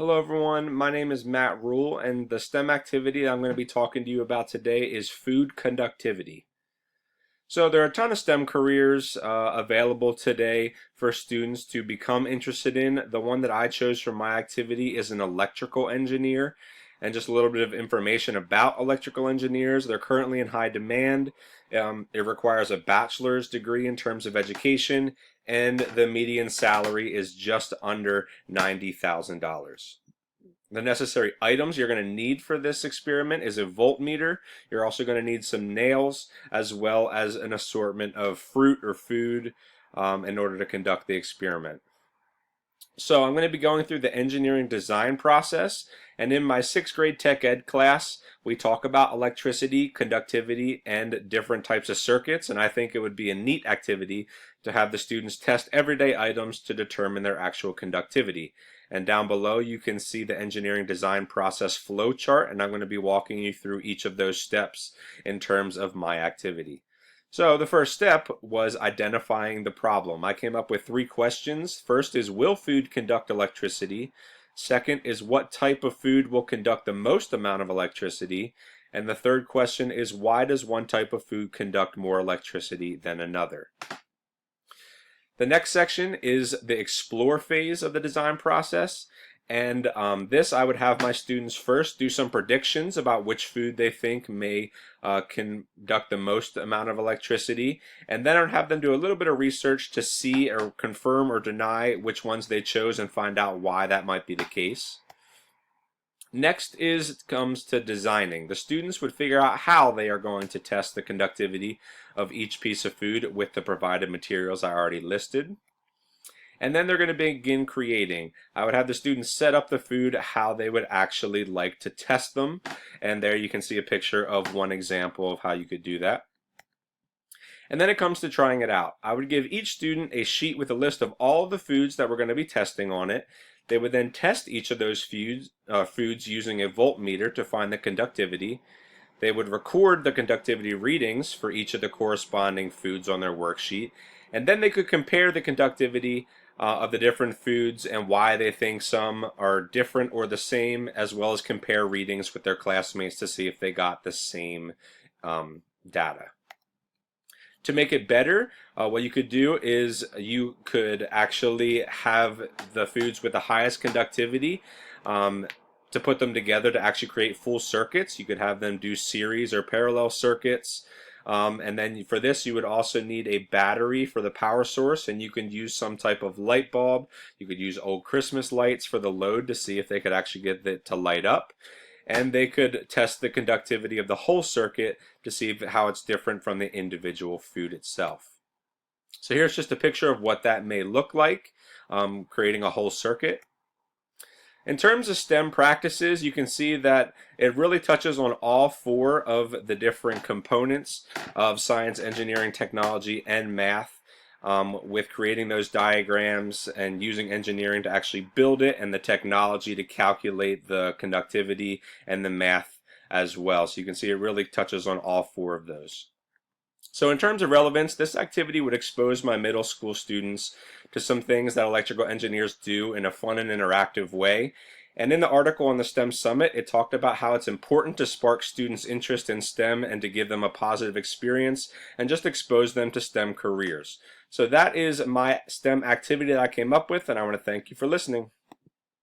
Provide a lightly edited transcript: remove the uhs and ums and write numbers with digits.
Hello everyone, my name is Matt Rule, and the STEM activity that I'm going to be talking to you about today is food conductivity. So there are a ton of STEM careers available today for students to become interested in. The one that I chose for my activity is an electrical engineer. And just a little bit of information about electrical engineers. They're currently in high demand. It requires a bachelor's degree in terms of education, and the median salary is just under $90,000. The necessary items you're going to need for this experiment is a voltmeter. You're also going to need some nails as well as an assortment of fruit or food in order to conduct the experiment. So I'm going to be going through the engineering design process, and in my 6th grade tech ed class we talk about electricity, conductivity, and different types of circuits, and I think it would be a neat activity to have the students test everyday items to determine their actual conductivity. And down below you can see the engineering design process flow chart, and I'm going to be walking you through each of those steps in terms of my activity. So the first step was identifying the problem. I came up with 3 questions. First is, will food conduct electricity? Second is, what type of food will conduct the most amount of electricity? And the third question is, why does one type of food conduct more electricity than another? The next section is the explore phase of the design process. And this, I would have my students first do some predictions about which food they think may conduct the most amount of electricity, and then I would have them do a little bit of research to see or confirm or deny which ones they chose and find out why that might be the case. Next comes to designing. The students would figure out how they are going to test the conductivity of each piece of food with the provided materials I already listed. And then they're going to begin creating. I would have the students set up the food how they would actually like to test them. And there you can see a picture of one example of how you could do that. And then it comes to trying it out. I would give each student a sheet with a list of all of the foods that we're going to be testing on it. They would then test each of those foods using a voltmeter to find the conductivity. They would record the conductivity readings for each of the corresponding foods on their worksheet. And then they could compare the conductivity of the different foods and why they think some are different or the same, as well as compare readings with their classmates to see if they got the same data. To make it better, what you could do is you could actually have the foods with the highest conductivity to put them together to actually create full circuits. You could have them do series or parallel circuits. And then for this you would also need a battery for the power source, and you can use some type of light bulb. You could use old Christmas lights for the load to see if they could actually get it to light up. And they could test the conductivity of the whole circuit to see how it's different from the individual food itself. So here's just a picture of what that may look like, creating a whole circuit. In terms of STEM practices, you can see that it really touches on all 4 of the different components of science, engineering, technology, and math, with creating those diagrams and using engineering to actually build it, and the technology to calculate the conductivity, and the math as well. So you can see it really touches on all 4 of those. So in terms of relevance, this activity would expose my middle school students to some things that electrical engineers do in a fun and interactive way. And in the article on the STEM Summit, it talked about how it's important to spark students' interest in STEM and to give them a positive experience and just expose them to STEM careers. So that is my STEM activity that I came up with, and I want to thank you for listening.